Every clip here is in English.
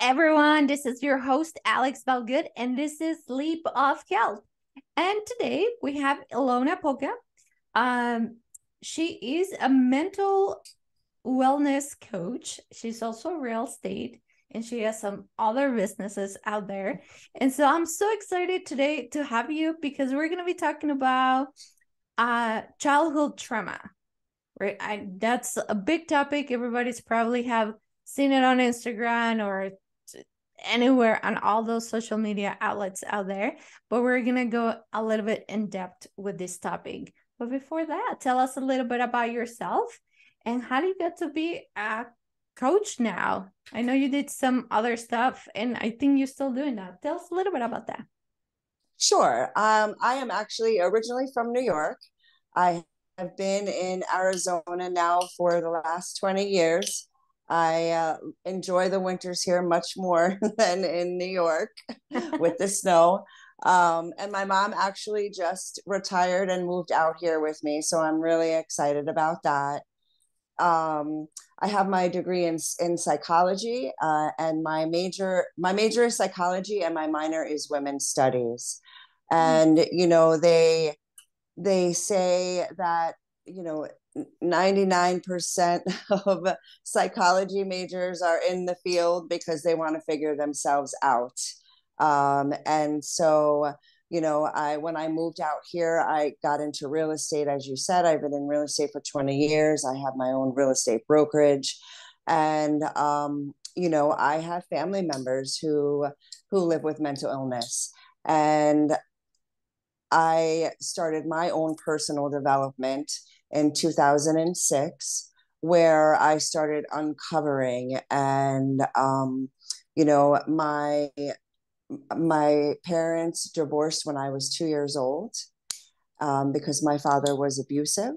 everyone. This is your host, alexbalgood, and this is Leap of Health. And today we have Ilona Poka. She is a mental wellness coach. She's also real estate, and she has some other businesses out there. And so I'm so excited today to have you because we're going to be talking about childhood trauma. Right? That's a big topic. Everybody's probably have seen it on Instagram or anywhere on all those social media outlets out there, but we're going to go a little bit in depth with this topic. But before that, tell us a little bit about yourself and how do you get to be a coach now? I know you did some other stuff and I think you're still doing that. Tell us a little bit about that. Sure. I am actually originally from New York. I have been in Arizona now for the last 20 years. I enjoy the winters here much more than in New York with the snow. And my mom actually just retired and moved out here with me. So I'm really excited about that. I have my degree in psychology, and my major is psychology, and my minor is women's studies. And they say that 99% of psychology majors are in the field because they want to figure themselves out. And so when I moved out here, I got into real estate. As you said, I've been in real estate for 20 years. I have my own real estate brokerage. And, I have family members who live with mental illness. And I started my own personal development in 2006, where I started uncovering and, my parents divorced when I was 2 years old, because my father was abusive.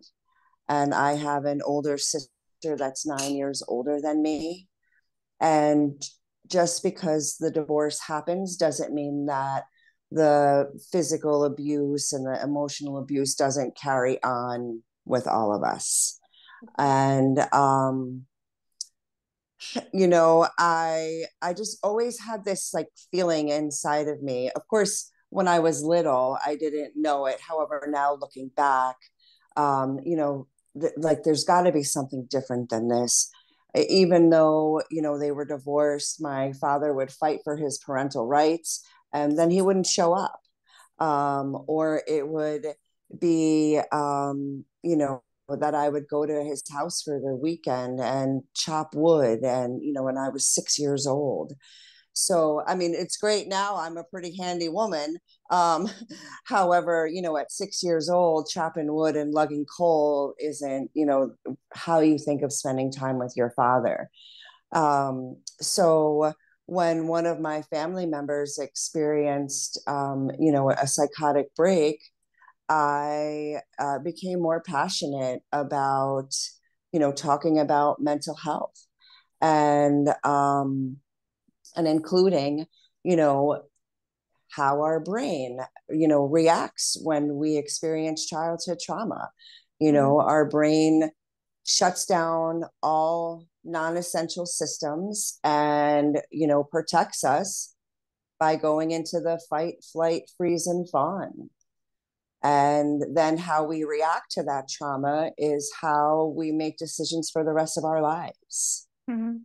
And I have an older sister that's 9 years older than me. And just because the divorce happens doesn't mean that the physical abuse and the emotional abuse doesn't carry on with all of us. And I just always had this like feeling inside of me. Of course, when I was little, I didn't know it. However, now looking back, like there's got to be something different than this. Even though they were divorced, my father would fight for his parental rights, and then he wouldn't show up, or it would be that I would go to his house for the weekend and chop wood. And, when I was 6 years old. So, I mean, it's great now. I'm a pretty handy woman. However, at 6 years old, chopping wood and lugging coal isn't, how you think of spending time with your father. So when one of my family members experienced, a psychotic break, I became more passionate about, talking about mental health and including, how our brain, reacts when we experience childhood trauma. Our brain shuts down all non-essential systems and, protects us by going into the fight, flight, freeze, and fawn. And then how we react to that trauma is how we make decisions for the rest of our lives. Mm-hmm.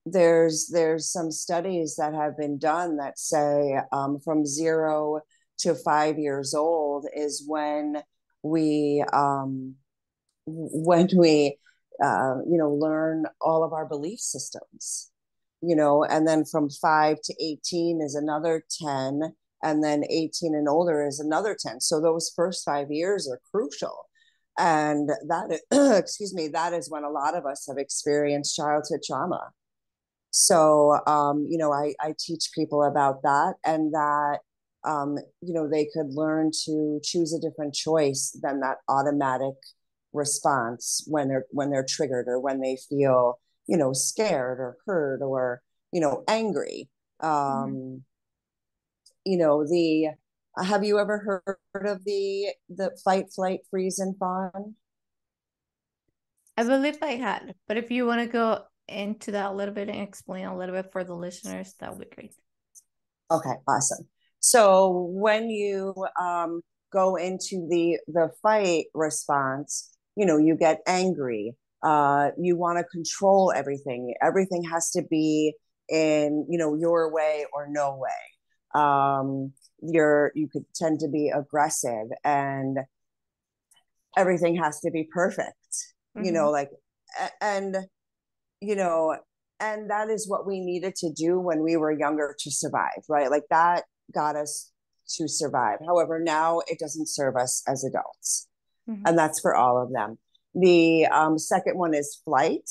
There's some studies that have been done that say from 0 to 5 years old is when we learn all of our belief systems. And then from 5 to 18 is another 10. And then 18 and older is another 10. So those first 5 years are crucial. And that, that is when a lot of us have experienced childhood trauma. So, I teach people about that, and that, they could learn to choose a different choice than that automatic response when they're triggered, or when they feel, scared or hurt or, angry. Mm-hmm. The Have you ever heard of the fight, flight, freeze, and fawn? I believe I had, but if you want to go into that a little bit and explain a little bit for the listeners, that would be great. Okay, awesome. So when you go into the fight response, you get angry. You want to control everything. Everything has to be in, your way or no way. You could tend to be aggressive, and everything has to be perfect. Mm-hmm. Like, and you know, and that is what we needed to do when we were younger to survive, right? Like that got us to survive. However, now it doesn't serve us as adults. Mm-hmm. And that's for all of them. The second one is flight.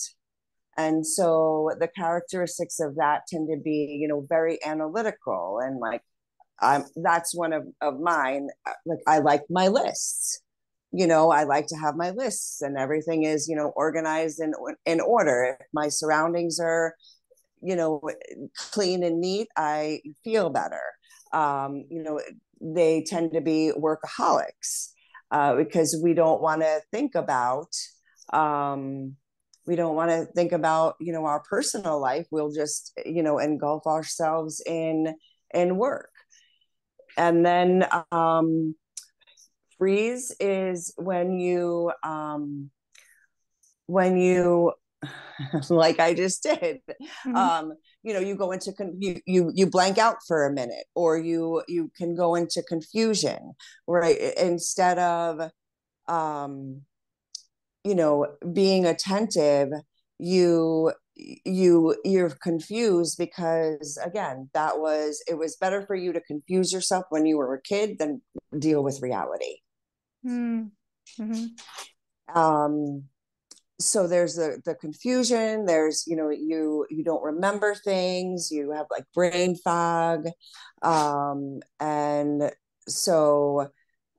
And so the characteristics of that tend to be, very analytical, and like, that's one of mine. Like, I like my lists. I like to have my lists, and everything is, organized in order. If my surroundings are, clean and neat, I feel better. They tend to be workaholics, because we don't want to think about, our personal life. We'll just, engulf ourselves in work. And then freeze is when you like I just did, Mm-hmm. you go into you blank out for a minute, or you can go into confusion, right? Instead of being attentive, you're confused, because again, it was better for you to confuse yourself when you were a kid than deal with reality. Mm-hmm. um so there's the confusion. There's, you don't remember things, you have like brain fog. And so,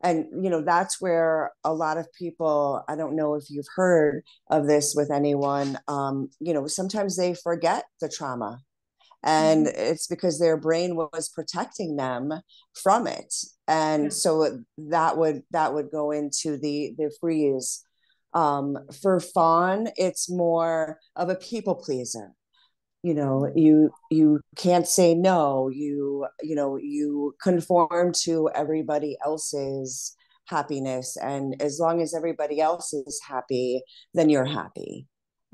and that's where a lot of people, I don't know if you've heard of this with anyone, sometimes they forget the trauma, and Mm-hmm. it's because their brain was protecting them from it. And Yeah. so that would go into the freeze. For fawn, it's more of a people pleaser. You can't say no. You conform to everybody else's happiness, and as long as everybody else is happy, then you're happy.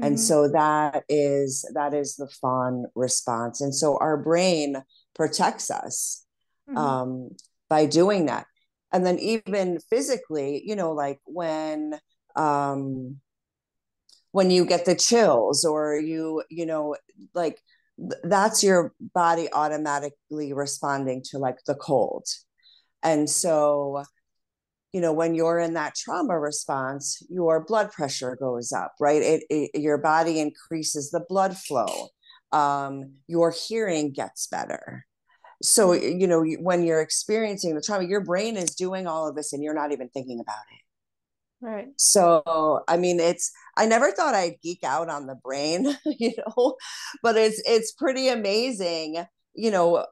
And Mm-hmm. so that is the fawn response. And so our brain protects us, Mm-hmm. um, by doing that. And then even physically, like when you get the chills, or like, that's your body automatically responding to like the cold. And so, when you're in that trauma response, your blood pressure goes up, right? Your body increases the blood flow. Your hearing gets better. So, Mm-hmm. when you're experiencing the trauma, your brain is doing all of this and you're not even thinking about it. Right. So, I mean, I never thought I'd geek out on the brain, but it's pretty amazing,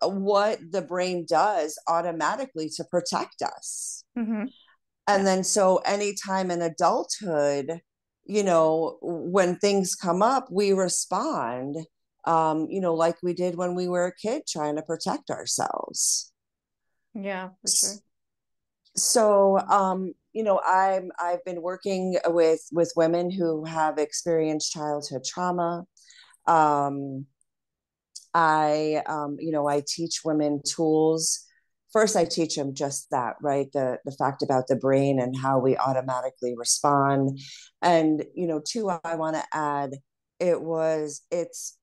what the brain does automatically to protect us. Mm-hmm. And Yeah. then, so anytime in adulthood, when things come up, we respond, like we did when we were a kid trying to protect ourselves. Yeah, for sure. So, I've been working with women who have experienced childhood trauma. um I teach women tools. First, I teach them just that, right? The fact about the brain and how we automatically respond. And, two, I want to add, it's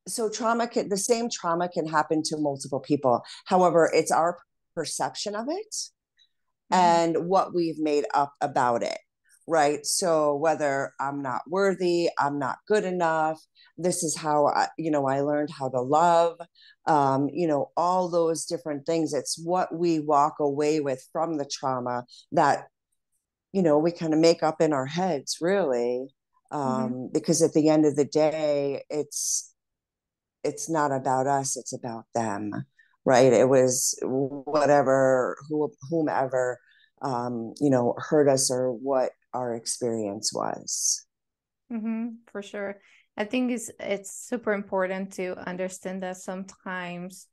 so the same trauma can happen to multiple people. However, it's our perception of it Mm-hmm. and what we've made up about it, right? So whether I'm not worthy, I'm not good enough, this is how I learned how to love, all those different things. It's what we walk away with from the trauma that, we kind of make up in our heads, really. Mm-hmm. Because at the end of the day, it's not about us, it's about them, right? It was whomever hurt us, or what our experience was. For sure. I think it's super important to understand that sometimes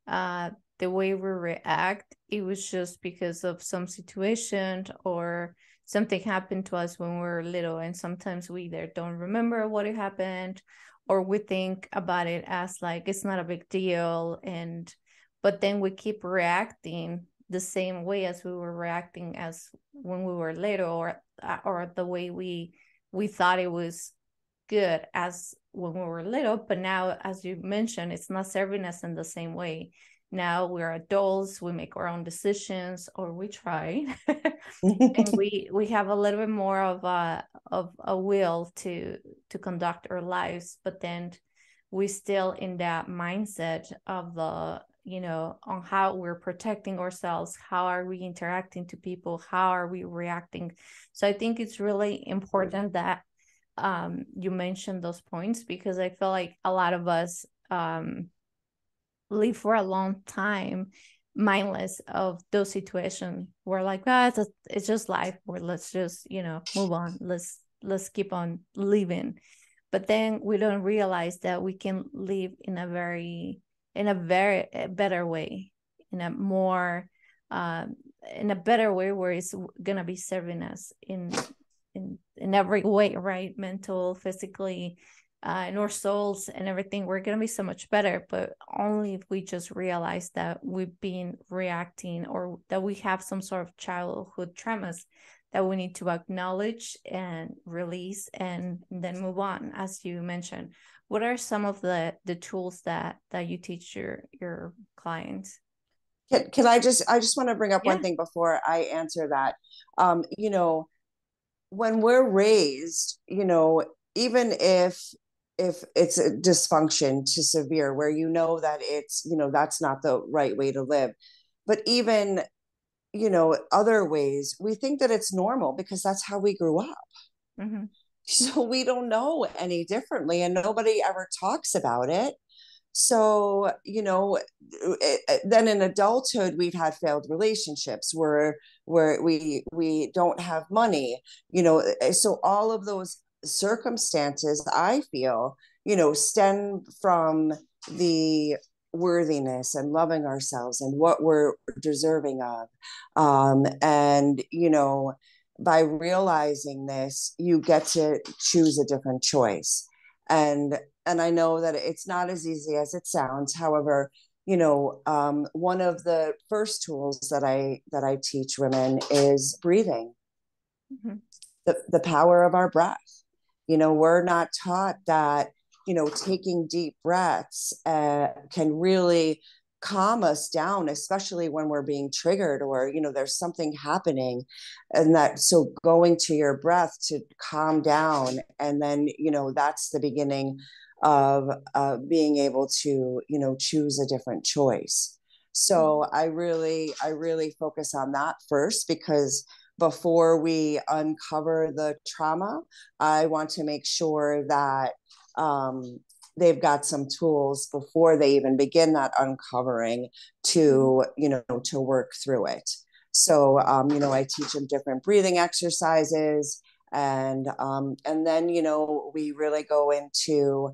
the way we react, it was just because of some situation or something happened to us when we were little. And sometimes we either don't remember what happened, or we think about it as like it's not a big deal. But then we keep reacting the same way as we were reacting as when we were little, or the way we thought it was good as when we were little. But now, as you mentioned, it's not serving us in the same way. Now we're adults, we make our own decisions, or we try. And we have a little bit more of a will to conduct our lives, but then we still in that mindset of the, on how we're protecting ourselves, how are we interacting to people, how are we reacting. So I think it's really important that you mentioned those points, because I feel like a lot of us live for a long time mindless of those situations. We're like, it's just life, or let's just move on, let's keep on living. But then we don't realize that we can live in a very better way, in a better way, where it's gonna be serving us in every way, right? Mental, physically, in our souls and everything. We're gonna be so much better, but only if we just realize that we've been reacting, or that we have some sort of childhood traumas that we need to acknowledge and release, and then move on. As you mentioned, what are some of the tools that you teach your clients? Can I just want to bring up one Yeah. thing before I answer that. When we're raised, even if it's a dysfunction to severe, where that it's, that's not the right way to live, but even other ways, we think that it's normal because that's how we grew up. So we don't know any differently, and nobody ever talks about it. So, then in adulthood, we've had failed relationships where we don't have money, so all of those circumstances, I feel, stem from the worthiness and loving ourselves and what we're deserving of. And, by realizing this, you get to choose a different choice. And I know that it's not as easy as it sounds. However, one of the first tools that I teach women is breathing, the power of our breath. We're not taught that, taking deep breaths can really calm us down, especially when we're being triggered, or, there's something happening. And that, so going to your breath to calm down, and then, that's the beginning of being able to, choose a different choice. So I really focus on that first, because before we uncover the trauma, I want to make sure that they've got some tools before they even begin that uncovering to, to work through it. So, I teach them different breathing exercises. And then, we really go into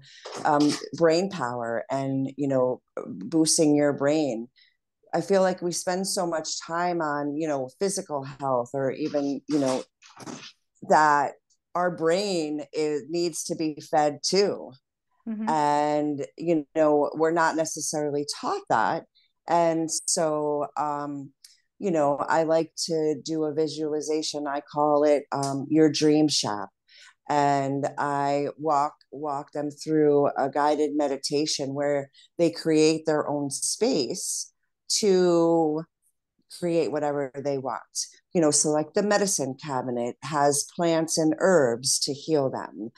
brain power and, boosting your brain. I feel like we spend so much time on, physical health, or even, that our brain needs to be fed too. And, we're not necessarily taught that. And so, I like to do a visualization. I call it your dream shop. And I walk them through a guided meditation where they create their own space to create whatever they want. So like the medicine cabinet has plants and herbs to heal them.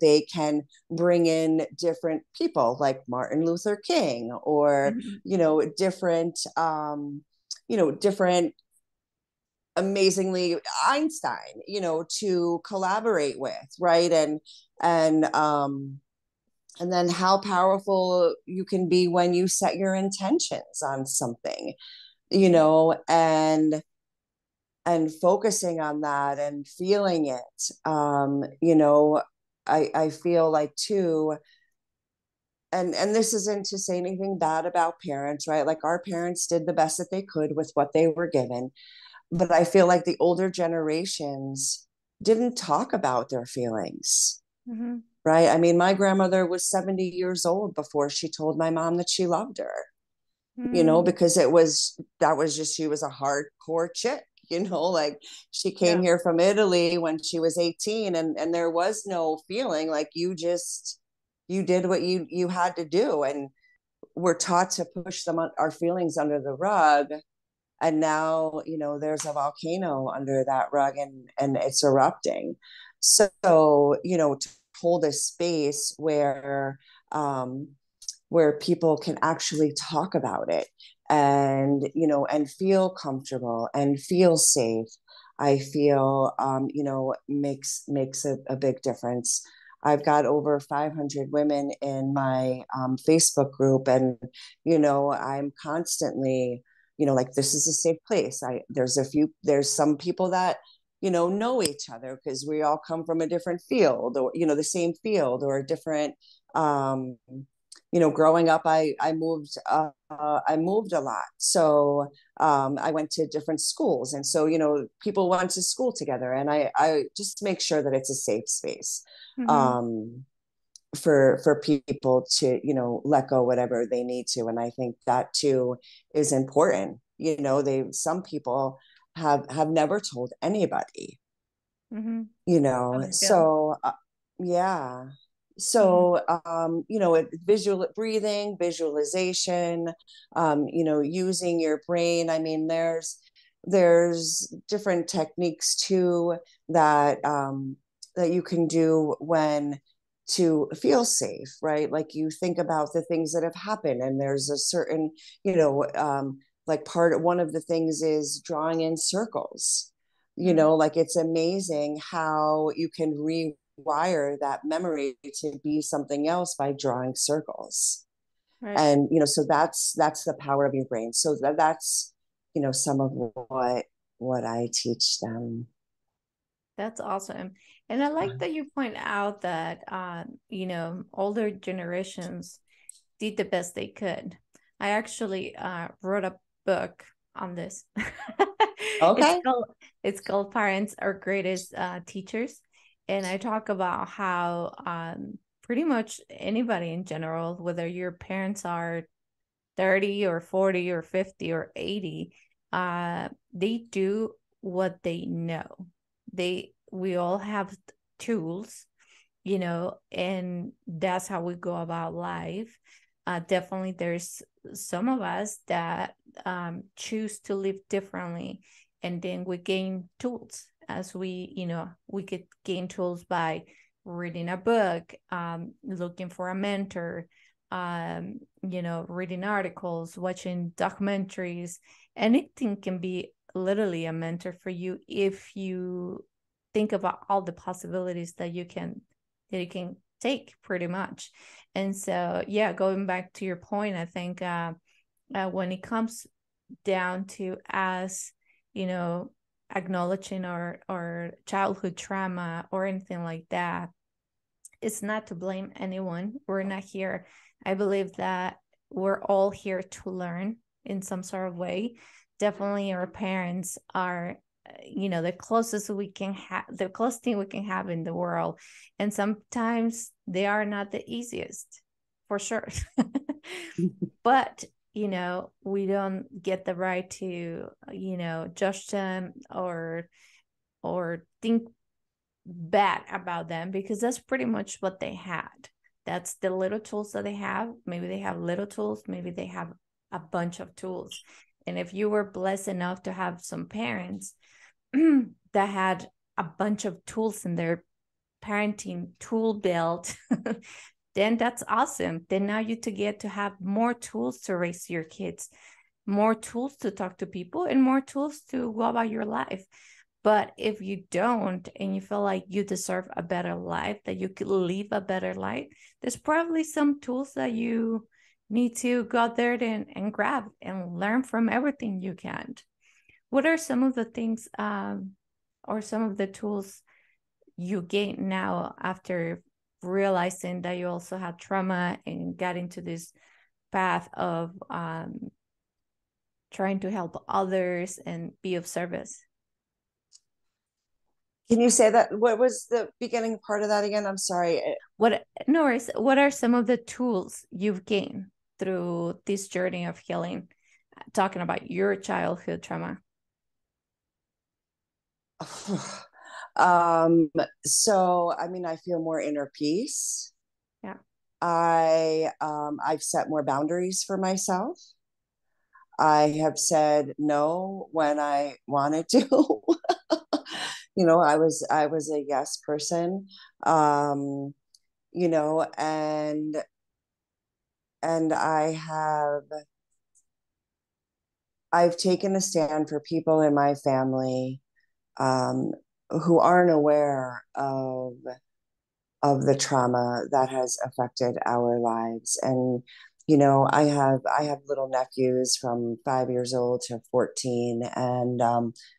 They can bring in different people like Martin Luther King, or, different, different amazingly Einstein, to collaborate with, right? And then how powerful you can be when you set your intentions on something, and and focusing on that and feeling it. I feel like too, and this isn't to say anything bad about parents, right? Like our parents did the best that they could with what they were given. But I feel like the older generations didn't talk about their feelings, Mm-hmm. right? I mean, my grandmother was 70 years old before she told my mom that she loved her, Mm-hmm. because that was just, she was a hardcore chick, like she came Yeah. here from Italy when she was 18, and there was no feeling, like you did what you had to do. And we're taught to push our feelings under the rug. And now, there's a volcano under that rug, and it's erupting. So, to hold a space um, where people can actually talk about it, and feel comfortable and feel safe, I feel, makes a big difference. I've got over 500 women in my Facebook group, and I'm constantly, like, this is a safe place. There's some people that know each other because we all come from a different field, or the same field, or a different, growing up, I moved a lot. So I went to different schools. And so, people went to school together, and I just make sure that it's a safe space Mm-hmm. um, for people to, let go whatever they need to. And I think that too is important. Some people have never told anybody, Mm-hmm. How they feel. so yeah. Mm-hmm. So visual breathing, visualization, using your brain. I mean, there's different techniques too that you can do when to feel safe, right? Like, you think about the things that have happened, and there's a certain, like, one of the things is drawing in circles. Like, it's amazing how you can rewire that memory to be something else by drawing circles. Right. And so that's the power of your brain. So that's some of what I teach them. That's awesome. And I like that you point out that, older generations did the best they could. I actually wrote a book on this. It's Okay. called it's called Parents Are Greatest Teachers. And I talk about how pretty much anybody in general, whether your parents are 30 or 40 or 50 or 80, they do what they know. We all have tools, and that's how we go about life. Definitely there's some of us that choose to live differently, and then we gain tools as we could gain tools by reading a book, looking for a mentor, reading articles, watching documentaries. Anything can be literally a mentor for you if you think about all the possibilities that you can take, pretty much. And so, yeah, going back to your point, I think when it comes down to us, acknowledging our childhood trauma or anything like that, it's not to blame anyone. We're not here. I believe that we're all here to learn in some sort of way. Definitely our parents are, the closest we can have, the closest thing we can have in the world. And sometimes they are not the easiest, for sure. But, we don't get the right to, judge them or think bad about them, because that's pretty much what they had. That's the little tools that they have. Maybe they have little tools, maybe they have a bunch of tools. And if you were blessed enough to have some parents that had a bunch of tools in their parenting tool belt, then that's awesome. Then now you to get to have more tools to raise your kids, more tools to talk to people, and more tools to go about your life. But if you don't, and you feel like you deserve a better life, that you could live a better life, there's probably some tools that you need to go out there and grab and learn from everything you can. what are some of the things or some of the tools you gain now after realizing that you also had trauma and got into this path of trying to help others and be of service? Can you say that? What was the beginning part of that again? I'm sorry. No worries. What are some of the tools you've gained through this journey of healing, talking about your childhood trauma? So I mean, I feel more inner peace. Yeah. I've set more boundaries for myself. I have said no when I wanted to. I was a yes person. Um, you know, and I've taken a stand for people in my family um, who aren't aware of the trauma that has affected our lives. And I have little nephews from 5 years old to 14, and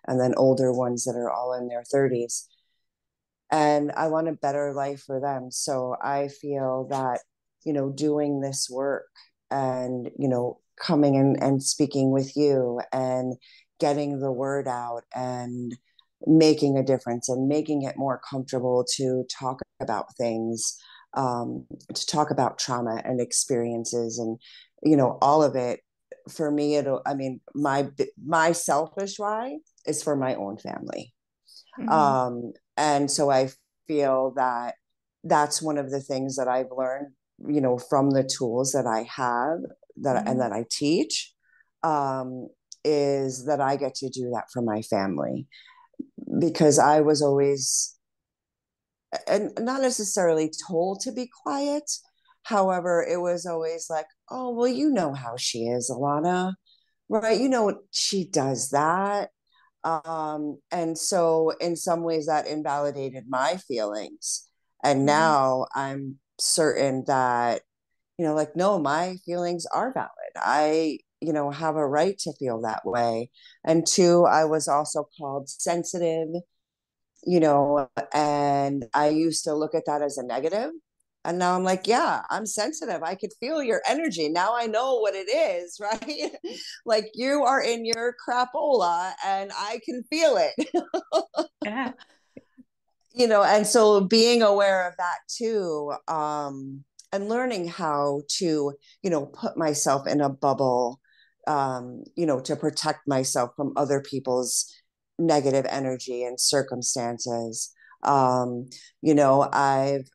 then older ones that are all in their 30s. And I want a better life for them. So I feel that, doing this work and, coming in and speaking with you and getting the word out and making a difference and making it more comfortable to talk about things, to talk about trauma and experiences and, all of it. For me, my selfish why is for my own family. Mm-hmm. And so I feel that that's one of the things that I've learned, from the tools that I have and that I teach, um, is that I get to do that for my family because I was always, and not necessarily told to be quiet. However, it was always like, oh, well, you know how she is, Ilona, right? She does that. And so in some ways that invalidated my feelings. And Mm-hmm. now I'm certain that, like, no, my feelings are valid. I, have a right to feel that way. And two, I was also called sensitive, and I used to look at that as a negative. And now I'm like, yeah, I'm sensitive. I could feel your energy. Now I know what it is, right? Like you are in your crapola and I can feel it. Yeah. And so being aware of that too, and learning how to, put myself in a bubble, to protect myself from other people's negative energy and circumstances. Um, I've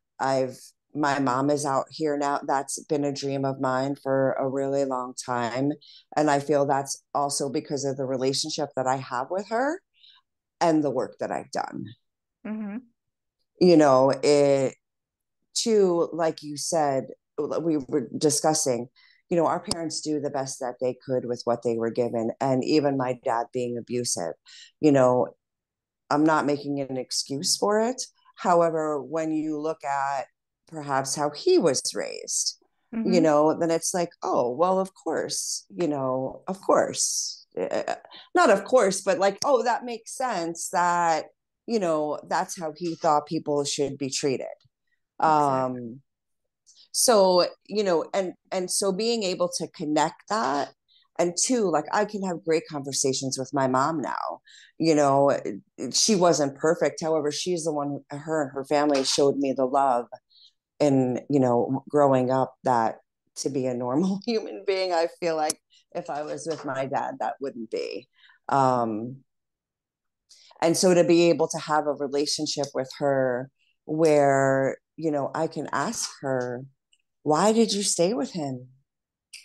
my mom is out here now. That's been a dream of mine for a really long time. And I feel that's also because of the relationship that I have with her and the work that I've done. Mm-hmm. It too, like you said, we were discussing, our parents do the best that they could with what they were given. And even my dad being abusive, you know, I'm not making an excuse for it. However, when you look at perhaps how he was raised, Mm-hmm. then it's like, oh, well, of course, of course. Not of course, but like, oh, that makes sense that, that's how he thought people should be treated. Exactly. So, and so being able to connect that, and two, like I can have great conversations with my mom now. She wasn't perfect. However, she's the one, her and her family showed me the love and, growing up, that to be a normal human being, I feel like if I was with my dad, that wouldn't be. Um, and so to be able to have a relationship with her where, I can ask her, why did you stay with him?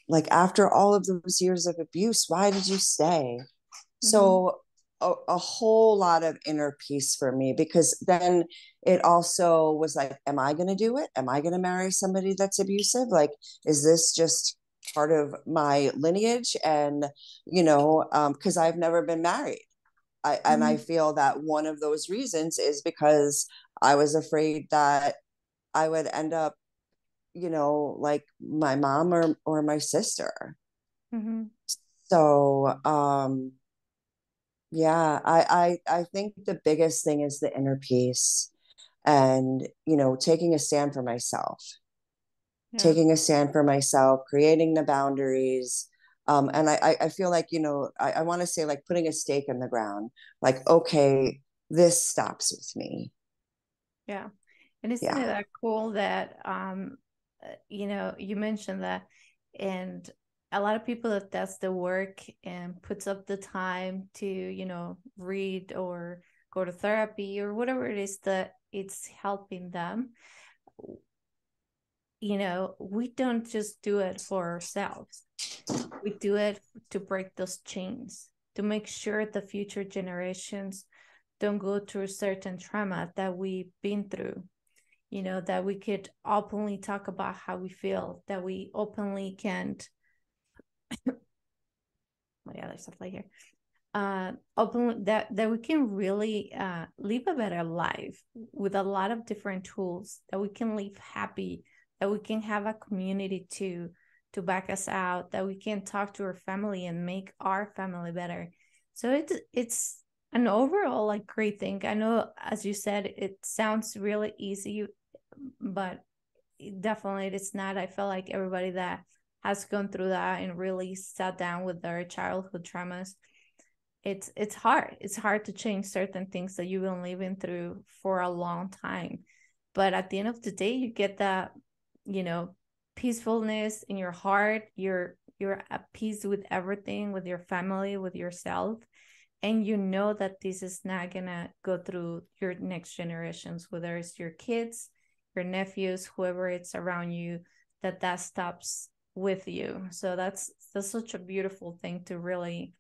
Like after all of those years of abuse, why did you stay? Mm-hmm. So a whole lot of inner peace for me, because then it also was like, am I going to do it? Am I going to marry somebody that's abusive? Like, is this just part of my lineage? And, because I've never been married. And I Mm-hmm. feel that one of those reasons is because I was afraid that I would end up, like my mom or my sister. Mm-hmm. So, Yeah, I think the biggest thing is the inner peace and, taking a stand for myself, Yeah. creating the boundaries. And I feel like, I want to say like putting a stake in the ground, like, okay, this stops with me. Yeah. And isn't it Yeah. that cool that you mentioned that, and a lot of people that does the work and puts up the time to, read or go to therapy or whatever it is that it's helping them. We don't just do it for ourselves. We do it to break those chains, to make sure the future generations don't go through certain trauma that we've been through, that we could openly talk about how we feel, that we openly can't. Oh yeah, there's stuff like here. Openly that we can really live a better life with a lot of different tools, that we can live happy, that we can have a community to back us out, that we can talk to our family and make our family better. So it's an overall like great thing. I know, as you said, it sounds really easy, but definitely it's not. I feel like everybody that has gone through that and really sat down with their childhood traumas, it's hard to change certain things that you've been living through for a long time. But at the end of the day, you get that, you know peacefulness in your heart. You're at peace with everything, with your family, with yourself, and you know that this is not gonna go through your next generations, whether it's your kids, your nephews, whoever it's around you, that stops with you. So that's such a beautiful thing to really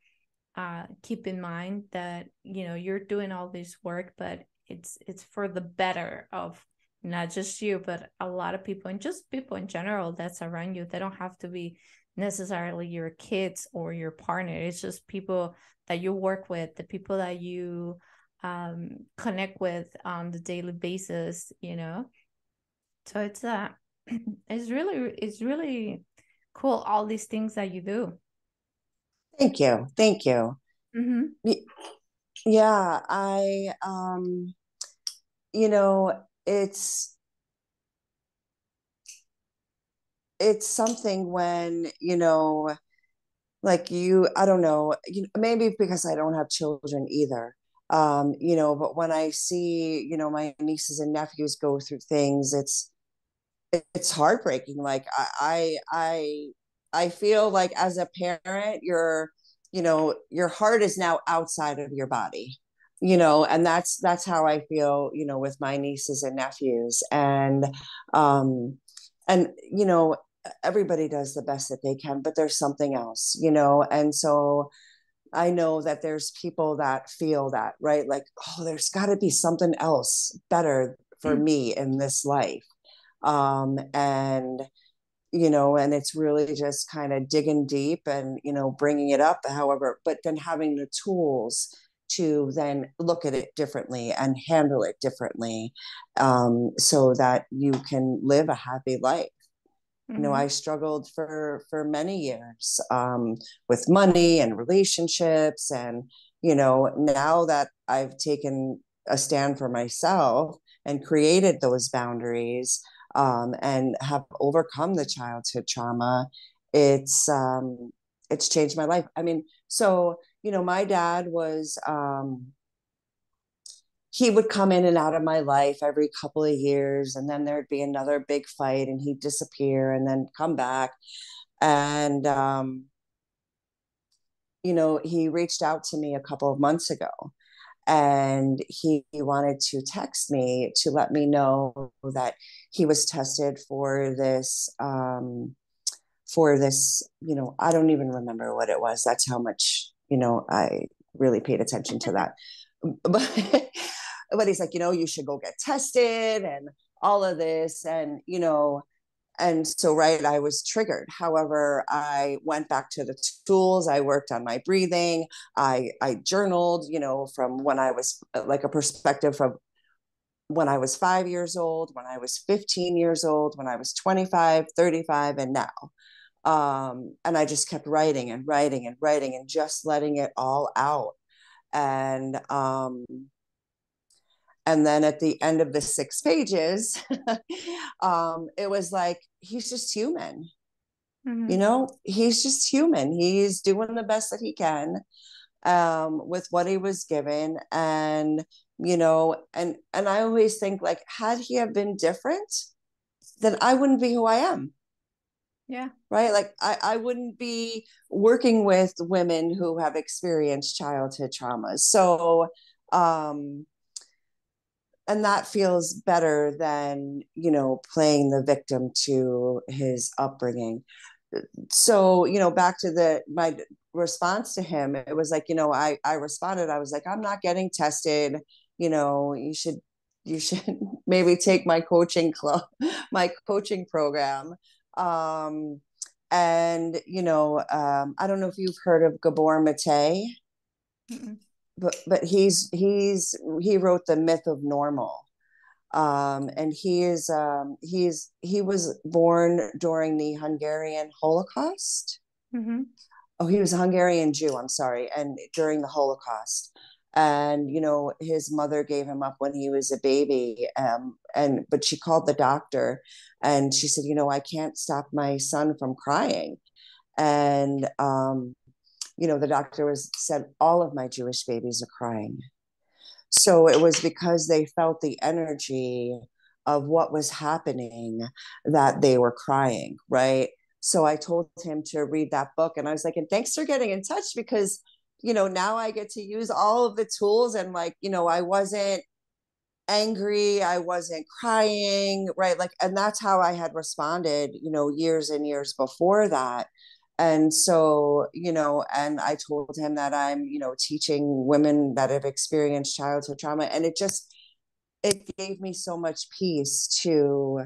keep in mind, that you're doing all this work, but it's for the better of not just you, but a lot of people, and just people in general that's around you. They don't have to be necessarily your kids or your partner. It's just people that you work with, the people that you connect with on the daily basis. So it's really cool, all these things that you do. Thank you. Thank you. Mm-hmm. Yeah, you know, it's it's something when, like I don't know, maybe because I don't have children either. But when I see, my nieces and nephews go through things, it's heartbreaking. Like I feel like as a parent, your heart is now outside of your body, and that's how I feel, with my nieces and nephews. Um and everybody does the best that they can, but there's something else, and so I know that there's people that feel that, right? Like, oh, there's got to be something else better for me in this life. And and it's really just kind of digging deep and bringing it up, however, but then having the tools to then look at it differently and handle it differently, so that you can live a happy life. Mm-hmm. I struggled for many years, with money and relationships, and now that I've taken a stand for myself and created those boundaries, and have overcome the childhood trauma, it's changed my life. I mean, so my dad was, he would come in and out of my life every couple of years, and then there'd be another big fight and he'd disappear and then come back. And he reached out to me a couple of months ago, and he wanted to text me to let me know that he was tested for this, I don't even remember what it was. That's how much I really paid attention to that. But but he's like, you should go get tested and all of this. And so, right, I was triggered. However, I went back to the tools. I worked on my breathing. I journaled, from when I was, like, a perspective from when I was 5 years old, when I was 15 years old, when I was 25, 35, and now. And I just kept writing and writing and writing and just letting it all out. And then at the end of the 6 pages, it was like, he's just human. He's just human. He's doing the best that he can with what he was given. And, and I always think, like, had he have been different, then I wouldn't be who I am. Yeah. Right. Like I wouldn't be working with women who have experienced childhood traumas. So, and that feels better than, playing the victim to his upbringing. So, back to my response to him, it was like, I responded, I was like, I'm not getting tested. You should maybe take my coaching club, my coaching program. And, I don't know if you've heard of Gabor Mate, but he wrote The Myth of Normal. And he was born during the Hungarian Holocaust. Oh, he was a Hungarian Jew, I'm sorry, and during the Holocaust. And, his mother gave him up when he was a baby. But she called the doctor and she said, I can't stop my son from crying. And, the doctor said, all of my Jewish babies are crying. So it was because they felt the energy of what was happening that they were crying, right? So I told him to read that book, and I was like, and thanks for getting in touch, because, now I get to use all of the tools, and like, I wasn't angry, I wasn't crying, right? Like, and that's how I had responded, years and years before that. And so, and I told him that I'm, teaching women that have experienced childhood trauma. And it gave me so much peace to,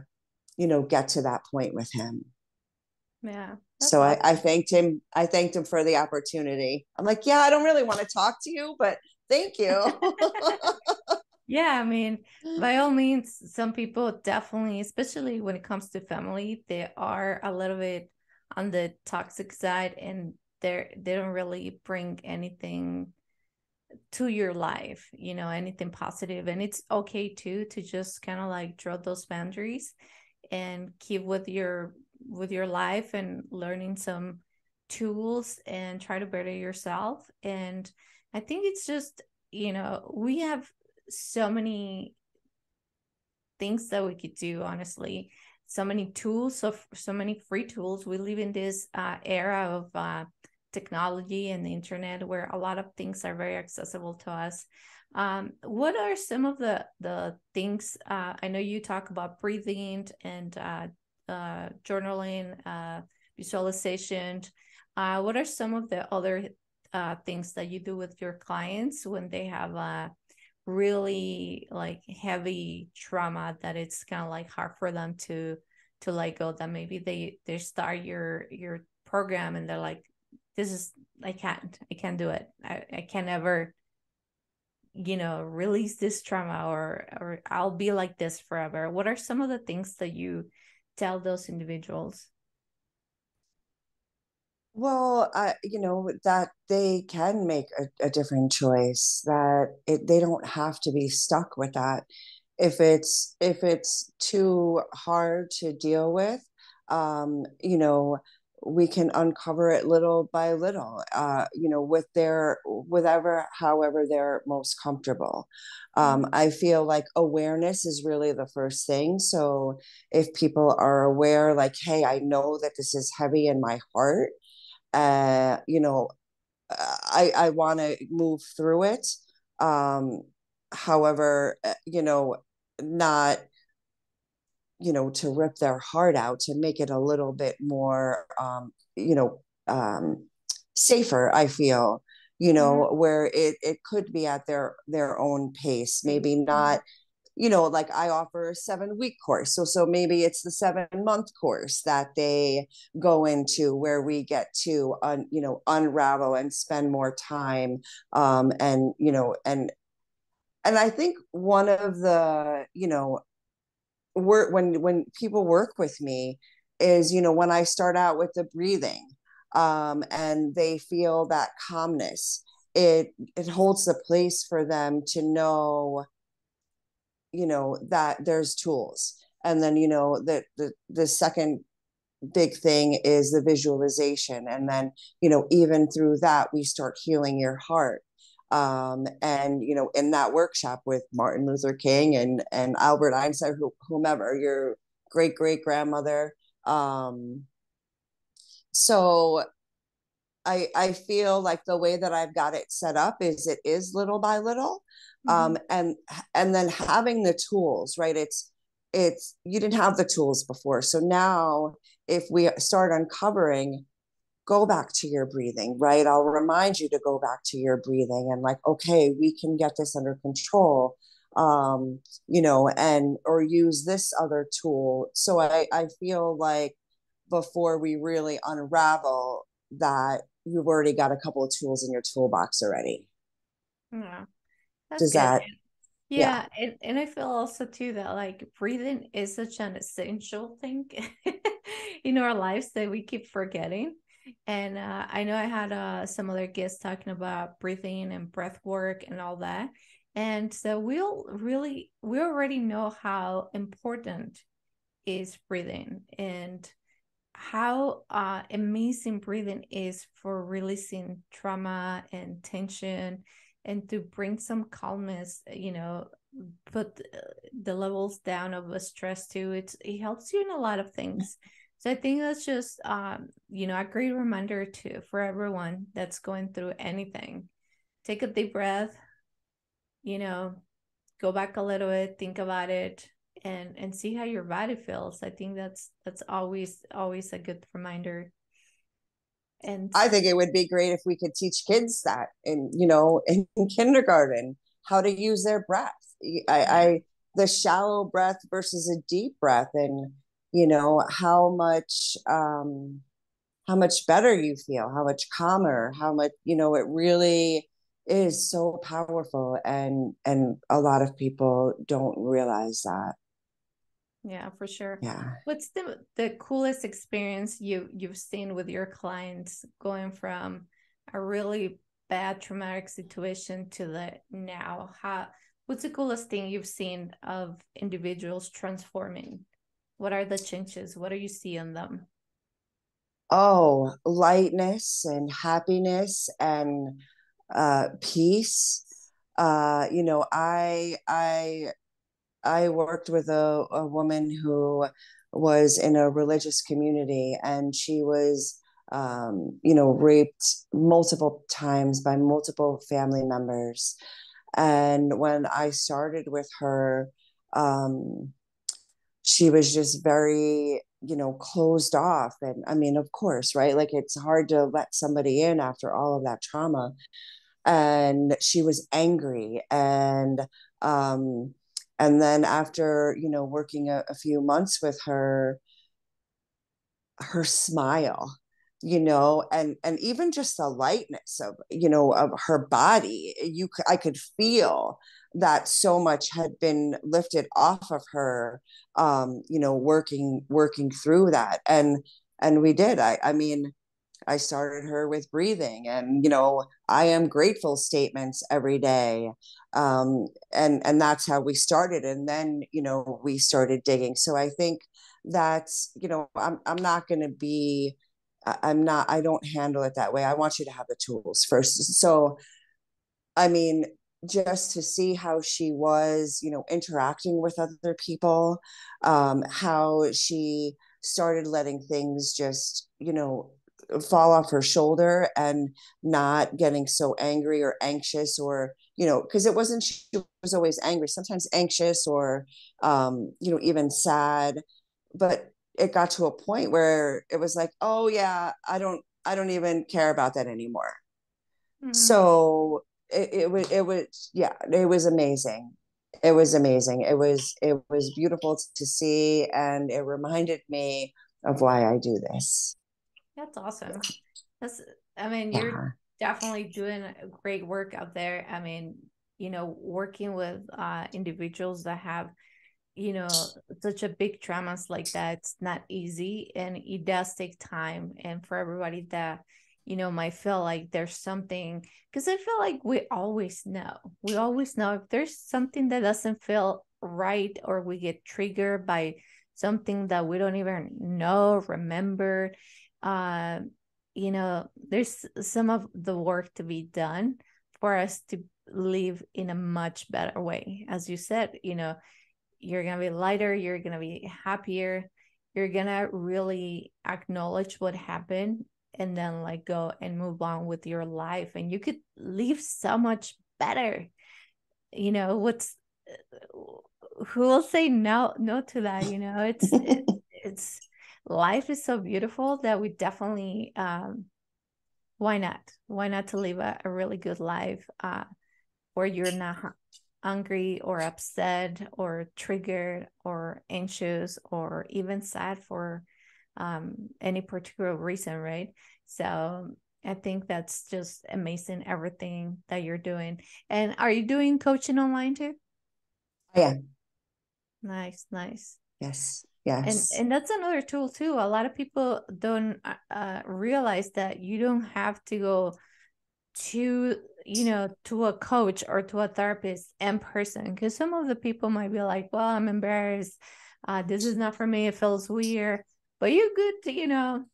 get to that point with him. Yeah. So awesome. I thanked him. I thanked him for the opportunity. I'm like, yeah, I don't really want to talk to you, but thank you. Yeah, I mean, by all means, some people definitely, especially when it comes to family, they are a little bit on the toxic side, and they don't really bring anything to your life, anything positive. And it's okay too to just kind of like draw those boundaries and keep with your life and learning some tools and try to better yourself. And I think it's just, we have so many things that we could do, honestly, so many tools, so many free tools. We live in this era of technology and the internet where a lot of things are very accessible to us. What are some of the things? I know you talk about breathing and journaling, visualization. What are some of the other things that you do with your clients when they have really like heavy trauma that it's kind of like hard for them to let go, that maybe they start your program and they're like, this is, I can't do it. I can never, release this trauma, or I'll be like this forever. What are some of the things that you tell those individuals? Well, that they can make a different choice, that they don't have to be stuck with that. If it's too hard to deal with, we can uncover it little by little, with however they're most comfortable. I feel like awareness is really the first thing. So if people are aware, like, hey, I know that this is heavy in my heart, uh, you know, I want to move through it. However, not, to rip their heart out, to make it a little bit more, safer, I feel, where it could be at their own pace, maybe not, like I offer a 7-week course. So maybe it's the 7-month course that they go into, where we get to, unravel and spend more time. And I think one of the, work when people work with me is, when I start out with the breathing, and they feel that calmness, it holds the place for them to know, that there's tools. And then, that the second big thing is the visualization. And then, even through that, we start healing your heart. And, in that workshop with Martin Luther King and Albert Einstein, whomever, your great great grandmother. So I feel like the way that I've got it set up is it is little by little. And then having the tools, right? It's you didn't have the tools before. So now if we start uncovering, go back to your breathing, right? I'll remind you to go back to your breathing and like, okay, we can get this under control, and or use this other tool. So I feel like before we really unravel that, you've already got a couple of tools in your toolbox already. Yeah, that's Does good. that, yeah. Yeah, and I feel also too that like breathing is such an essential thing in our lives that we keep forgetting. And I know I had some other guests talking about breathing and breath work and all that. And so we already know how important is breathing and how amazing breathing is for releasing trauma and tension and to bring some calmness, put the levels down of a stress too. It helps you in a lot of things. So I think that's just a great reminder too for everyone that's going through anything. Take a deep breath, go back a little bit, think about it, and see how your body feels. I think that's always a good reminder. And I think it would be great if we could teach kids that in kindergarten, how to use their breath. I the shallow breath versus a deep breath, and how much better you feel, how much calmer, how much, it really is so powerful. And a lot of people don't realize that. yeah, for sure. Yeah. What's the coolest experience you've seen with your clients going from a really bad traumatic situation to the now? What's the coolest thing you've seen of individuals transforming? What are the changes? What do you see in them? Oh, lightness and happiness and peace. I worked with a woman who was in a religious community, and she was raped multiple times by multiple family members. And when I started with her, she was just very, closed off. And I mean, of course, right? Like it's hard to let somebody in after all of that trauma. And she was angry. And then after, working a few months with her smile, and even just the lightness of her body, I could feel that so much had been lifted off of her, working through that. And we did. I mean, I started her with breathing and, I am grateful statements every day. And that's how we started. And then, we started digging. So I think that's, I'm not going to be, I don't handle it that way. I want you to have the tools first. So, I mean, just to see how she was, interacting with other people, how she started letting things just, fall off her shoulder and not getting so angry or anxious, or because it wasn't, she was always angry, sometimes anxious, or even sad. But it got to a point where it was like, oh yeah, I don't even care about that anymore. Mm-hmm. So it was yeah, it was amazing. It was amazing. It was beautiful to see, and it reminded me of why I do this. That's awesome. That's, I mean, you're Yeah. definitely doing a great work out there. I mean, working with individuals that have, such a big traumas like that, it's not easy and it does take time. And for everybody that, might feel like there's something, because I feel like we always know if there's something that doesn't feel right, or we get triggered by something that we don't even remember. There's some of the work to be done for us to live in a much better way. As you said, you're going to be lighter, you're going to be happier, you're going to really acknowledge what happened, and then like go and move on with your life, and you could live so much better. Who will say no to that? It's life is so beautiful that we definitely why not to live a really good life, where you're not angry or upset or triggered or anxious or even sad for any particular reason, right? So I think that's just amazing, everything that you're doing. And are you doing coaching online too? Yeah. Nice. Yes. And that's another tool too. A lot of people don't realize that you don't have to go to a coach or to a therapist in person, because some of the people might be like, well, I'm embarrassed, this is not for me, it feels weird. But you could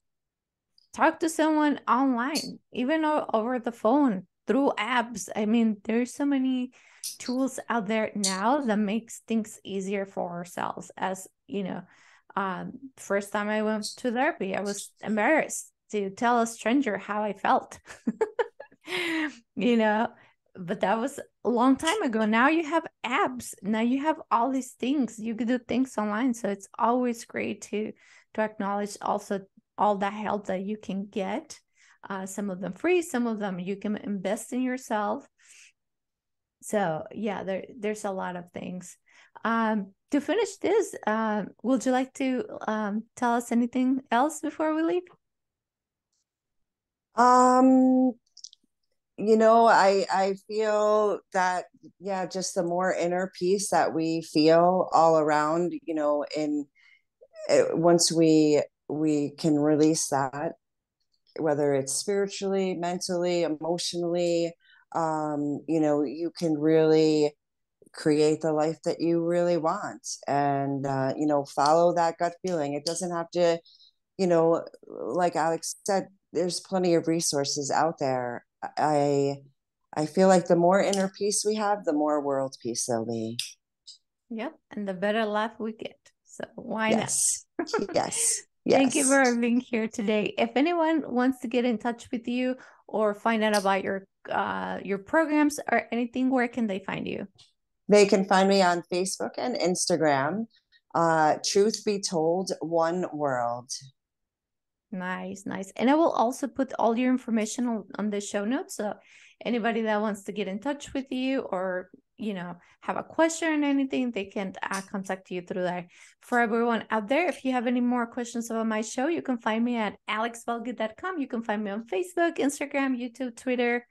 talk to someone online, even over the phone, through apps. I mean, there's so many tools out there now that makes things easier for ourselves. As first time I went to therapy, I was embarrassed to tell a stranger how I felt. But that was a long time ago. Now you have apps, now you have all these things, you can do things online. So it's always great to acknowledge also all the help that you can get, some of them free, some of them you can invest in yourself. So yeah, there's a lot of things. To finish this, would you like to tell us anything else before we leave? I feel that, yeah, just the more inner peace that we feel all around, once we can release that, whether it's spiritually, mentally, emotionally, you can really create the life that you really want, and follow that gut feeling. It doesn't have to, like Alex said, there's plenty of resources out there. I feel like the more inner peace we have, the more world peace there'll be. Yep, and the better life we get. So why not? Yes. Thank you for being here today. If anyone wants to get in touch with you or find out about your programs or anything, where can they find you? They can find me on Facebook and Instagram. Truth be told, one world. Nice. And I will also put all your information on the show notes. So anybody that wants to get in touch with you or, have a question or anything, they can contact you through there. For everyone out there, if you have any more questions about my show, you can find me at alexbalgood.com. You can find me on Facebook, Instagram, YouTube, Twitter,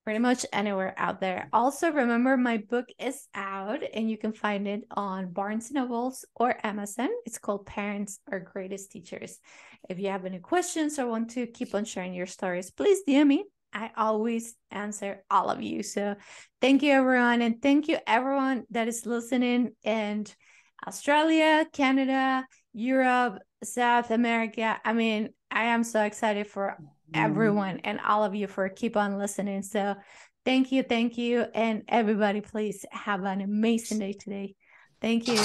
pretty much anywhere out there. Also, remember, my book is out and you can find it on Barnes & Nobles or Amazon. It's called Parents Are Greatest Teachers. If you have any questions or want to keep on sharing your stories, please DM me. I always answer all of you. So thank you, everyone. And thank you, everyone that is listening in Australia, Canada, Europe, South America. I mean, I am so excited for everyone and all of you for keep on listening. So thank you. And everybody, please have an amazing day today. Thank you.